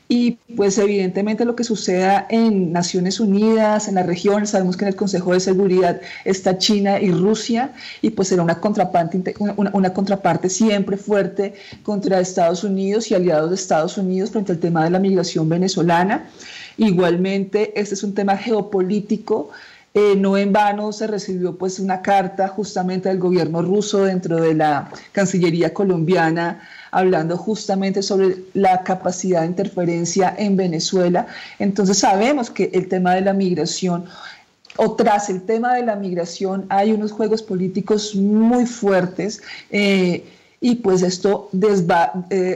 Y pues evidentemente lo que suceda en Naciones Unidas, en la región, sabemos que en el Consejo de Seguridad está China y Rusia, y pues será una contraparte siempre fuerte contra Estados Unidos y aliados de Estados Unidos frente al tema de la migración venezolana. Igualmente, este es un tema geopolítico. No en vano se recibió pues una carta justamente del gobierno ruso dentro de la Cancillería colombiana, hablando justamente sobre la capacidad de interferencia en Venezuela. Entonces sabemos que el tema de la migración, o tras el tema de la migración, hay unos juegos políticos muy fuertes, y pues esto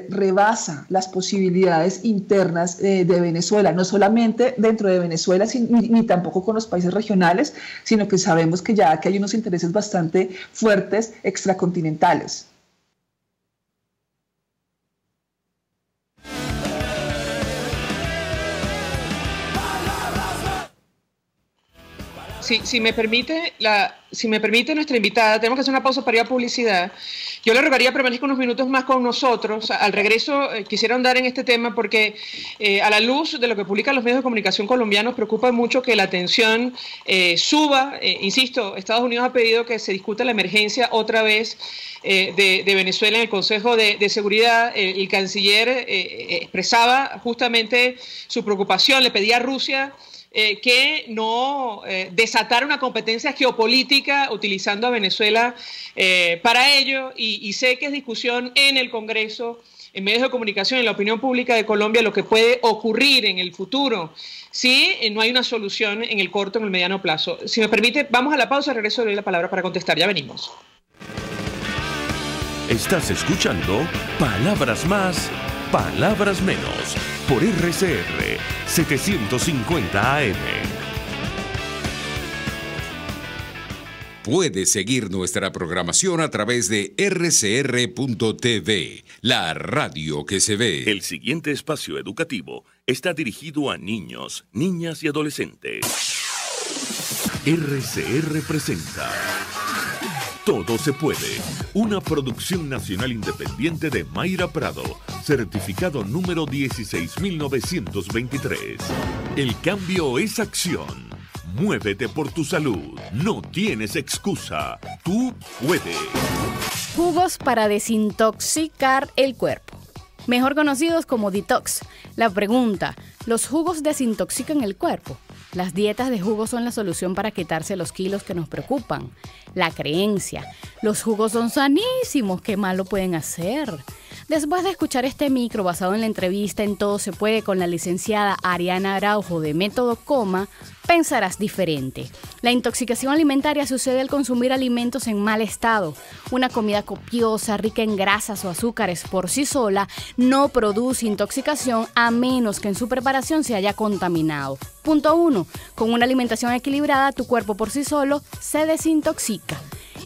rebasa las posibilidades internas de Venezuela, no solamente dentro de Venezuela, ni tampoco con los países regionales, sino que sabemos que ya que hay unos intereses bastante fuertes extracontinentales. Si me permite nuestra invitada, tenemos que hacer una pausa para ir a publicidad. Yo le rogaría permanezca unos minutos más con nosotros. Al regreso quisiera ahondar en este tema porque a la luz de lo que publican los medios de comunicación colombianos preocupa mucho que la tensión suba. Insisto, Estados Unidos ha pedido que se discuta la emergencia otra vez de Venezuela en el Consejo de Seguridad. El canciller expresaba justamente su preocupación, le pedía a Rusia que no desatara una competencia geopolítica utilizando a Venezuela para ello, y sé que es discusión en el Congreso, en medios de comunicación, en la opinión pública de Colombia, lo que puede ocurrir en el futuro si no hay una solución en el corto o en el mediano plazo. Si me permite, vamos a la pausa, regreso, le doy la palabra para contestar, ya venimos. Estás escuchando Palabras Más, Palabras Menos, por RCR 750 AM. Puedes seguir nuestra programación a través de rcr.tv, la radio que se ve. El siguiente espacio educativo está dirigido a niños, niñas y adolescentes. RCR presenta Todo se puede, una producción nacional independiente de Mayra Prado, certificado número 16923. El cambio es acción. Muévete por tu salud. No tienes excusa. Tú puedes. Jugos para desintoxicar el cuerpo, mejor conocidos como detox. La pregunta: ¿los jugos desintoxican el cuerpo? Las dietas de jugos son la solución para quitarse los kilos que nos preocupan. La creencia: los jugos son sanísimos, ¿qué malo pueden hacer? Después de escuchar este micro basado en la entrevista en Todo se puede con la licenciada Ariana Araujo de Método Coma, pensarás diferente. La intoxicación alimentaria sucede al consumir alimentos en mal estado. Una comida copiosa, rica en grasas o azúcares por sí sola no produce intoxicación a menos que en su preparación se haya contaminado. Punto 1. Con una alimentación equilibrada, tu cuerpo por sí solo se desintoxica.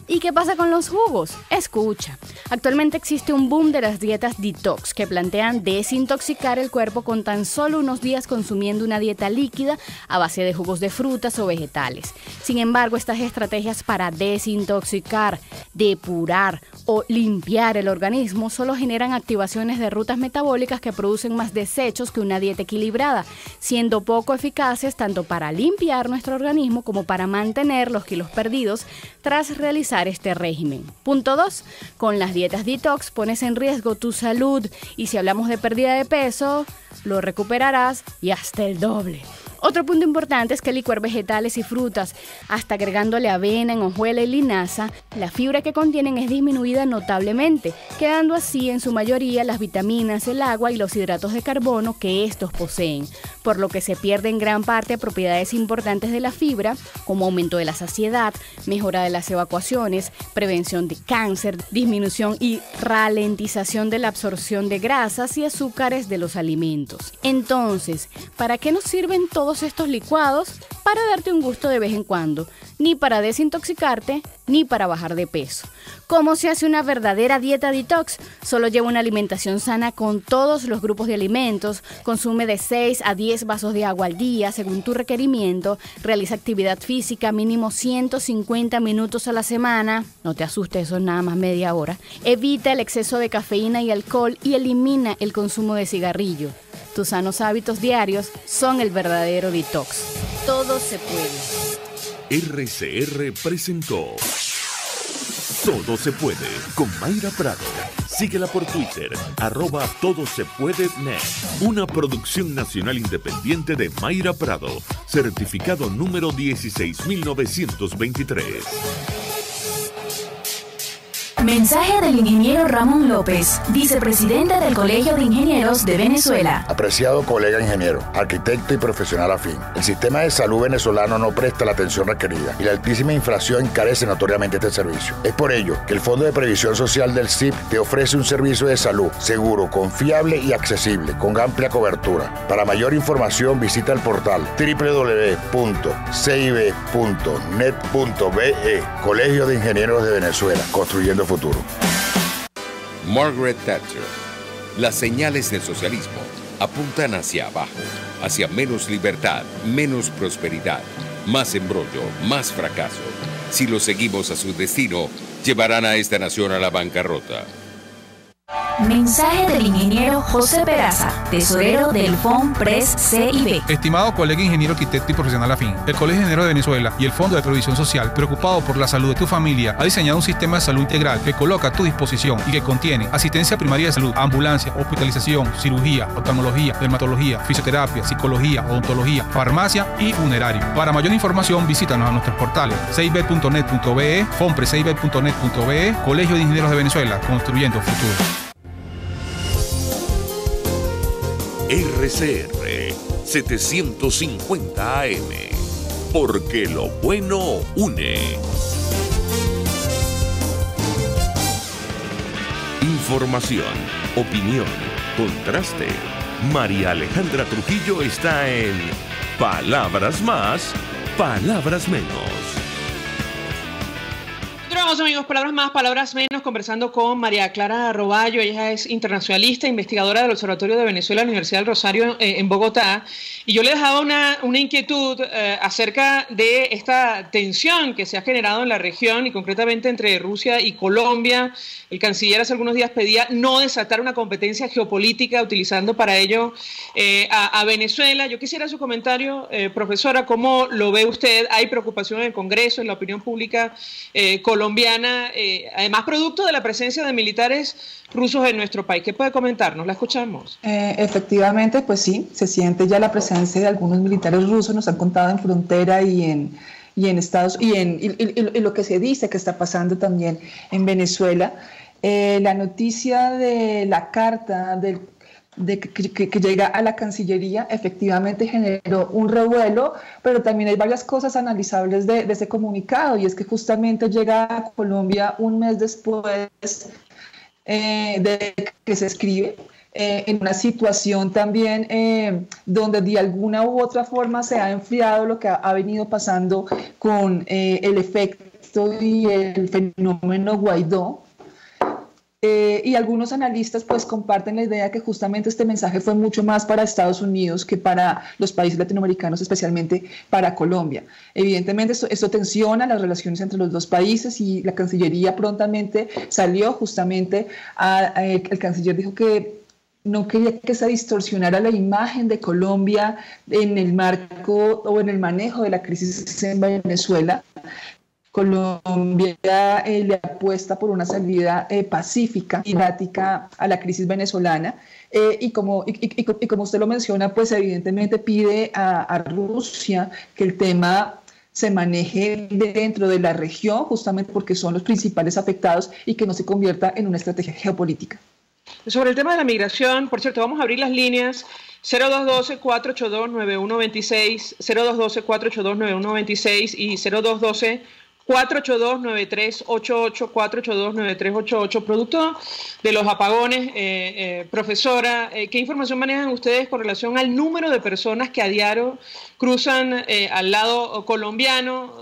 ¿Y qué pasa con los jugos? Escucha, actualmente existe un boom de las dietas detox que plantean desintoxicar el cuerpo con tan solo unos días consumiendo una dieta líquida a base de jugos de frutas o vegetales. Sin embargo, estas estrategias para desintoxicar, depurar o limpiar el organismo solo generan activaciones de rutas metabólicas que producen más desechos que una dieta equilibrada, siendo poco eficaces tanto para limpiar nuestro organismo como para mantener los kilos perdidos tras realizar este régimen. Punto 2. Con las dietas detox pones en riesgo tu salud y si hablamos de pérdida de peso, lo recuperarás y hasta el doble. Otro punto importante es que licuar vegetales y frutas, hasta agregándole avena, hojuela y linaza, la fibra que contienen es disminuida notablemente, quedando así en su mayoría las vitaminas, el agua y los hidratos de carbono que estos poseen, por lo que se pierde en gran parte propiedades importantes de la fibra, como aumento de la saciedad, mejora de las evacuaciones, prevención de cáncer, disminución y ralentización de la absorción de grasas y azúcares de los alimentos. Entonces, ¿para qué nos sirven todos estos licuados? Para darte un gusto de vez en cuando, ni para desintoxicarte, ni para bajar de peso. ¿Cómo se hace una verdadera dieta detox? Solo lleva una alimentación sana con todos los grupos de alimentos, consume de 6 a 10 vasos de agua al día según tu requerimiento, realiza actividad física mínimo 150 minutos a la semana, no te asustes, eso es nada más media hora, evita el exceso de cafeína y alcohol y elimina el consumo de cigarrillo. Tus sanos hábitos diarios son el verdadero detox. Todo se puede. RCR presentó Todo se puede con Mayra Prado. Síguela por Twitter, @todosepuedenet. Una producción nacional independiente de Mayra Prado, certificado número 16923. Mensaje del ingeniero Ramón López, vicepresidente del Colegio de Ingenieros de Venezuela. Apreciado colega ingeniero, arquitecto y profesional afín, el sistema de salud venezolano no presta la atención requerida y la altísima inflación encarece notoriamente este servicio. Es por ello que el Fondo de Previsión Social del CIP te ofrece un servicio de salud seguro, confiable y accesible, con amplia cobertura. Para mayor información visita el portal www.cib.net.be. Colegio de Ingenieros de Venezuela, construyendo futuro. Margaret Thatcher. Las señales del socialismo apuntan hacia abajo, hacia menos libertad, menos prosperidad, más embrollo, más fracaso. Si lo seguimos a su destino, llevarán a esta nación a la bancarrota. Mensaje del ingeniero José Peraza, tesorero del FOMPRES CIB. Estimado colega ingeniero, arquitecto y profesional afín, el Colegio de Ingenieros de Venezuela y el Fondo de Previsión Social, preocupado por la salud de tu familia, ha diseñado un sistema de salud integral que coloca a tu disposición y que contiene asistencia primaria de salud, ambulancia, hospitalización, cirugía, oftalmología, dermatología, fisioterapia, psicología, odontología, farmacia y funerario. Para mayor información, visítanos a nuestros portales cib.net.be, fomprescib.net.be, Colegio de Ingenieros de Venezuela, construyendo futuro. RCR 750 AM, porque lo bueno une. Información, opinión, contraste. María Alejandra Trujillo está en Palabras Más, Palabras Menos. Vamos, amigos, palabras más, palabras menos, conversando con María Clara Roballo. Ella es internacionalista, investigadora del Observatorio de Venezuela, Universidad del Rosario en Bogotá. Y yo le dejaba una inquietud acerca de esta tensión que se ha generado en la región y concretamente entre Rusia y Colombia. El canciller hace algunos días pedía no desatar una competencia geopolítica utilizando para ello a Venezuela. Yo quisiera su comentario, profesora, ¿cómo lo ve usted? ¿Hay preocupación en el Congreso, en la opinión pública colombiana, además producto de la presencia de militares rusos en nuestro país? ¿Qué puede comentarnos? La escuchamos. Efectivamente, pues sí, se siente ya la presencia de algunos militares rusos, nos han contado en frontera y en Estados y lo que se dice que está pasando también en Venezuela. La noticia de la carta que llega a la Cancillería efectivamente generó un revuelo, pero también hay varias cosas analizables de ese comunicado, y es que justamente llega a Colombia un mes después de que se escribe, en una situación también donde de alguna u otra forma se ha enfriado lo que ha venido pasando con el efecto esto y el fenómeno Guaidó. Y algunos analistas pues comparten la idea que justamente este mensaje fue mucho más para Estados Unidos que para los países latinoamericanos, especialmente para Colombia. Evidentemente esto tensiona las relaciones entre los dos países y la Cancillería prontamente salió justamente, el canciller dijo que no quería que se distorsionara la imagen de Colombia en el marco o en el manejo de la crisis en Venezuela. Colombia le apuesta por una salida pacífica y democrática a la crisis venezolana y como usted lo menciona, pues evidentemente pide a Rusia que el tema se maneje dentro de la región, justamente porque son los principales afectados y que no se convierta en una estrategia geopolítica. Sobre el tema de la migración, por cierto, vamos a abrir las líneas 0212-482-9126, 0212-482-9126 y 0212-482-9388, 482-9388, producto de los apagones. Profesora, ¿qué información manejan ustedes con relación al número de personas que a diario cruzan al lado colombiano?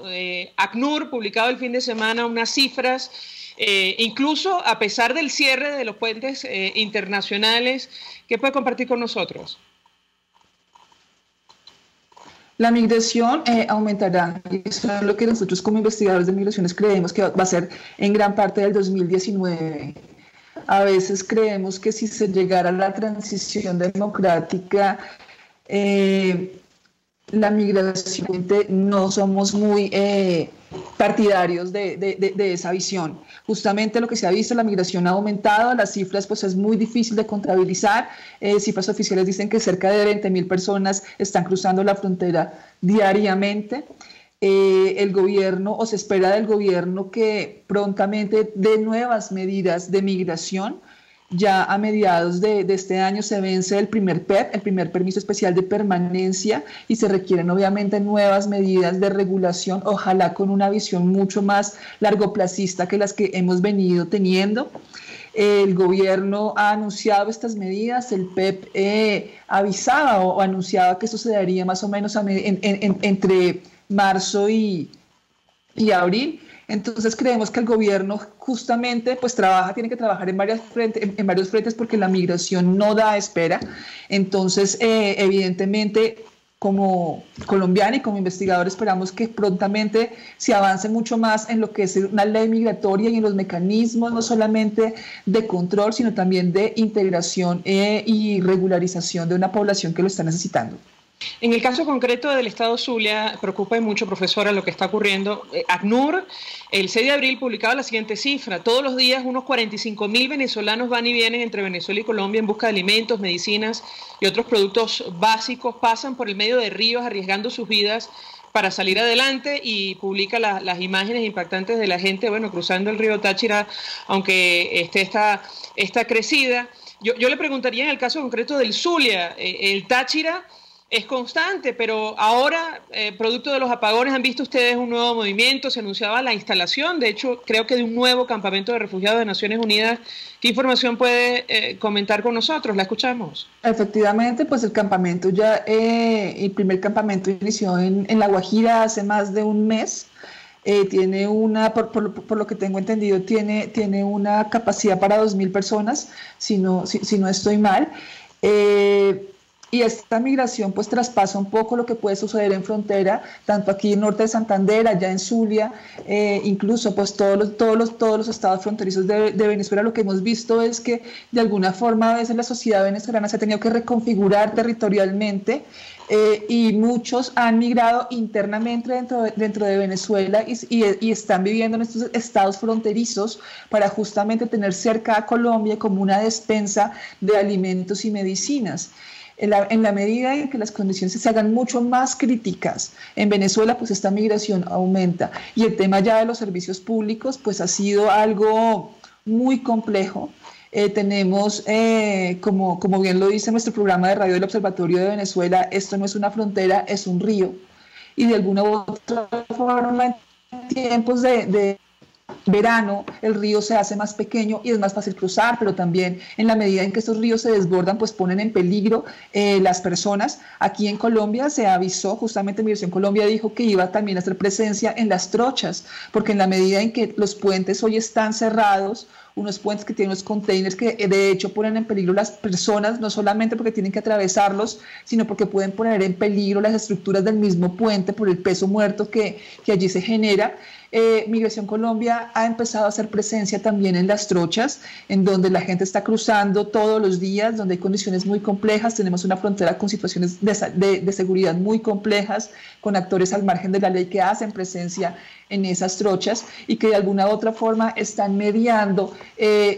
ACNUR, publicado el fin de semana, unas cifras, incluso a pesar del cierre de los puentes internacionales, ¿qué puede compartir con nosotros? La migración aumentará, y eso es lo que nosotros como investigadores de migraciones creemos que va a ser en gran parte del 2019. A veces creemos que si se llegara a la transición democrática, la migración, no somos muy partidarios de esa visión. Justamente lo que se ha visto, la migración ha aumentado, las cifras pues es muy difícil de contabilizar, cifras oficiales dicen que cerca de 20.000 personas están cruzando la frontera diariamente. El gobierno, o se espera del gobierno, que prontamente dé nuevas medidas de migración. Ya a mediados de este año se vence el primer PEP, el primer permiso especial de permanencia, y se requieren obviamente nuevas medidas de regulación, ojalá con una visión mucho más largoplacista que las que hemos venido teniendo. El gobierno ha anunciado estas medidas, el PEP avisaba o anunciaba que esto se daría más o menos entre marzo y abril. Entonces creemos que el gobierno justamente pues tiene que trabajar en varios frentes porque la migración no da espera. Entonces evidentemente como colombiana y como investigador esperamos que prontamente se avance mucho más en lo que es una ley migratoria y en los mecanismos no solamente de control sino también de integración y regularización de una población que lo está necesitando. En el caso concreto del Estado Zulia, preocupa mucho, profesora, lo que está ocurriendo. ACNUR, el 6 de abril, publicaba la siguiente cifra. Todos los días unos 45.000 venezolanos van y vienen entre Venezuela y Colombia en busca de alimentos, medicinas y otros productos básicos. Pasan por el medio de ríos arriesgando sus vidas para salir adelante, y publica las imágenes impactantes de la gente, bueno, cruzando el río Táchira, aunque está crecida. Yo le preguntaría en el caso concreto del Zulia, el Táchira es constante, pero ahora, producto de los apagones, ¿han visto ustedes un nuevo movimiento? Se anunciaba la instalación, de hecho, creo que de un nuevo campamento de refugiados de Naciones Unidas. ¿Qué información puede comentar con nosotros? La escuchamos. Efectivamente, pues el campamento el primer campamento inició en La Guajira hace más de un mes. Tiene por lo que tengo entendido, tiene una capacidad para 2.000 personas, si no estoy mal. Y esta migración pues traspasa un poco lo que puede suceder en frontera, tanto aquí en norte de Santander, allá en Zulia, incluso pues todos los estados fronterizos de Venezuela. Lo que hemos visto es que de alguna forma a veces la sociedad venezolana se ha tenido que reconfigurar territorialmente y muchos han migrado internamente dentro de Venezuela y están viviendo en estos estados fronterizos para justamente tener cerca a Colombia como una despensa de alimentos y medicinas. En la medida en que las condiciones se hagan mucho más críticas en Venezuela, pues esta migración aumenta. Y el tema ya de los servicios públicos, pues ha sido algo muy complejo. Tenemos, como bien lo dice nuestro programa de radio del Observatorio de Venezuela, esto no es una frontera, es un río. Y de alguna u otra forma, en tiempos de verano el río se hace más pequeño y es más fácil cruzar, pero también en la medida en que estos ríos se desbordan, pues ponen en peligro las personas. Aquí en Colombia se avisó, justamente Migración Colombia dijo que iba también a hacer presencia en las trochas, porque en la medida en que los puentes hoy están cerrados, unos puentes que tienen unos containers que de hecho ponen en peligro las personas, no solamente porque tienen que atravesarlos, sino porque pueden poner en peligro las estructuras del mismo puente por el peso muerto que allí se genera. Migración Colombia ha empezado a hacer presencia también en las trochas, en donde la gente está cruzando todos los días, donde hay condiciones muy complejas. Tenemos una frontera con situaciones de seguridad muy complejas, con actores al margen de la ley que hacen presencia en esas trochas y que de alguna u otra forma están mediando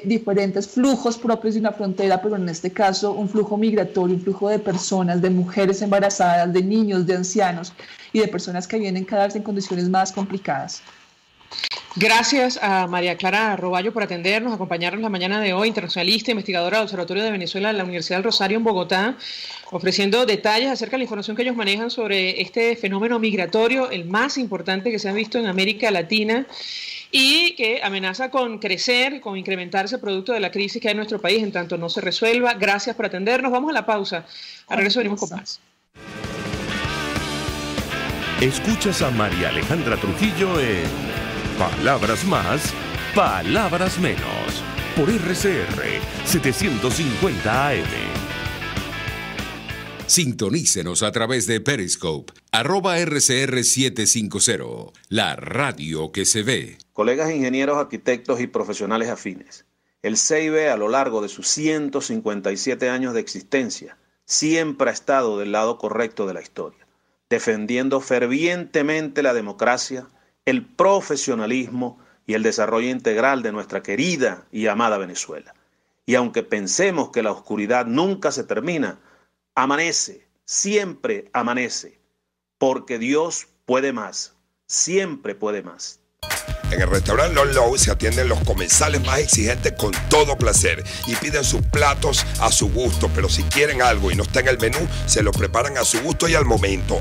diferentes flujos propios de una frontera, pero en este caso un flujo migratorio, un flujo de personas, de mujeres embarazadas, de niños, de ancianos y de personas que vienen cada vez en condiciones más complicadas. Gracias a María Clara Roballo por atendernos, acompañarnos la mañana de hoy, internacionalista, investigadora del Observatorio de Venezuela de la Universidad del Rosario en Bogotá, ofreciendo detalles acerca de la información que ellos manejan sobre este fenómeno migratorio, el más importante que se ha visto en América Latina y que amenaza con crecer, con incrementarse producto de la crisis que hay en nuestro país en tanto no se resuelva. Gracias por atendernos. Vamos a la pausa. A regreso venimos con más. Escuchas a María Alejandra Trujillo en Palabras Más, Palabras Menos, por RCR 750 AM. Sintonícenos a través de Periscope, @RCR750, la radio que se ve. Colegas ingenieros, arquitectos y profesionales afines, el CIB a lo largo de sus 157 años de existencia siempre ha estado del lado correcto de la historia, defendiendo fervientemente la democracia, el profesionalismo y el desarrollo integral de nuestra querida y amada Venezuela. Y aunque pensemos que la oscuridad nunca se termina, amanece, siempre amanece, porque Dios puede más, siempre puede más. En el restaurante Lon Low se atienden los comensales más exigentes con todo placer y piden sus platos a su gusto, pero si quieren algo y no está en el menú, se lo preparan a su gusto y al momento.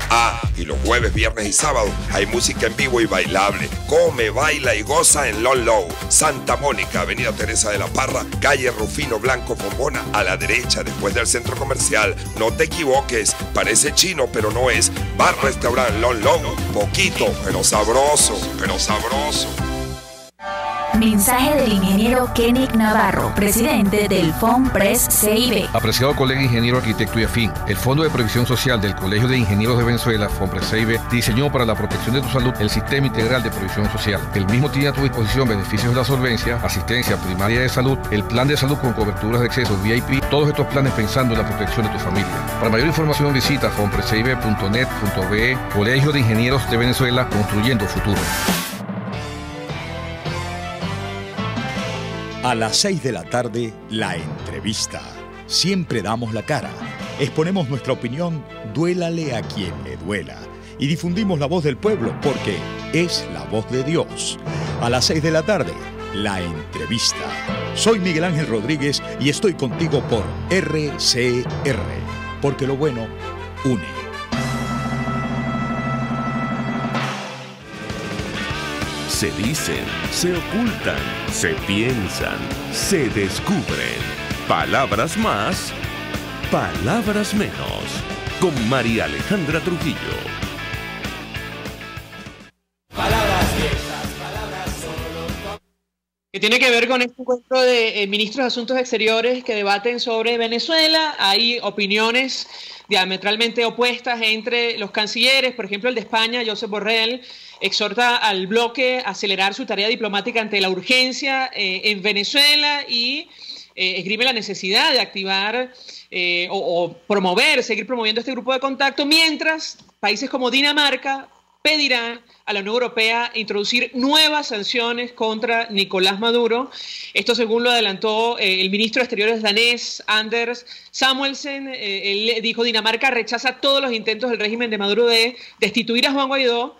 Y los jueves, viernes y sábados hay música en vivo y bailable. Come, baila y goza en Lon Low, Santa Mónica, Avenida Teresa de la Parra, calle Rufino Blanco Fombona, a la derecha después del centro comercial. No te equivoques, parece chino pero no es. Bar Restaurant Lon Low, poquito pero sabroso, pero sabroso. Mensaje del ingeniero Kenick Navarro, presidente del FOMPRES CIB. Apreciado colega ingeniero, arquitecto y afín, el Fondo de Previsión Social del Colegio de Ingenieros de Venezuela, FOMPRES CIB, diseñó para la protección de tu salud el Sistema Integral de Previsión Social. El mismo tiene a tu disposición beneficios de la solvencia, asistencia primaria de salud, el plan de salud con coberturas de acceso VIP, todos estos planes pensando en la protección de tu familia. Para mayor información visita fomprescib.net.be, Colegio de Ingenieros de Venezuela, construyendo futuro. A las 6 de la tarde, la entrevista. Siempre damos la cara. Exponemos nuestra opinión, duélale a quien le duela. Y difundimos la voz del pueblo porque es la voz de Dios. A las 6 de la tarde, la entrevista. Soy Miguel Ángel Rodríguez y estoy contigo por RCR. Porque lo bueno une. Se dicen, se ocultan, se piensan, se descubren. Palabras más, palabras menos. Con María Alejandra Trujillo. Que tiene que ver con este encuentro de ministros de Asuntos Exteriores que debaten sobre Venezuela. Hay opiniones diametralmente opuestas entre los cancilleres. Por ejemplo, el de España, Josep Borrell, exhorta al bloque a acelerar su tarea diplomática ante la urgencia en Venezuela y esgrime la necesidad de activar o promover, seguir promoviendo este grupo de contacto, mientras países como Dinamarca pedirán a la Unión Europea introducir nuevas sanciones contra Nicolás Maduro. Esto según lo adelantó el ministro de Exteriores danés, Anders Samuelsen. Él dijo: Dinamarca rechaza todos los intentos del régimen de Maduro de destituir a Juan Guaidó.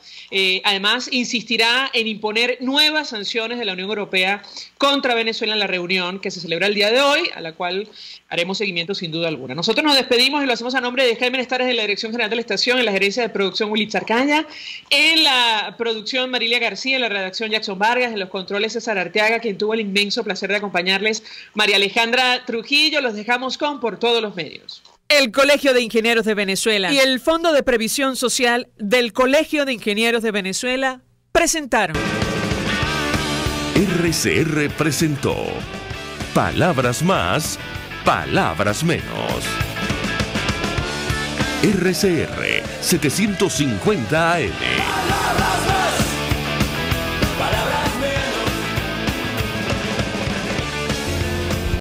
Además, insistirá en imponer nuevas sanciones de la Unión Europea contra Venezuela en la reunión que se celebra el día de hoy, a la cual haremos seguimiento sin duda alguna. Nosotros nos despedimos y lo hacemos a nombre de Jaime Nestares de la Dirección General de la Estación, en la gerencia de producción Willy Charcaña, en la la producción Marilia García, en la redacción Jackson Vargas, en los controles César Arteaga, quien tuvo el inmenso placer de acompañarles, María Alejandra Trujillo. Los dejamos con Por Todos los Medios. El Colegio de Ingenieros de Venezuela y el Fondo de Previsión Social del Colegio de Ingenieros de Venezuela presentaron. RCR presentó Palabras Más, Palabras Menos. RCR 750 AM.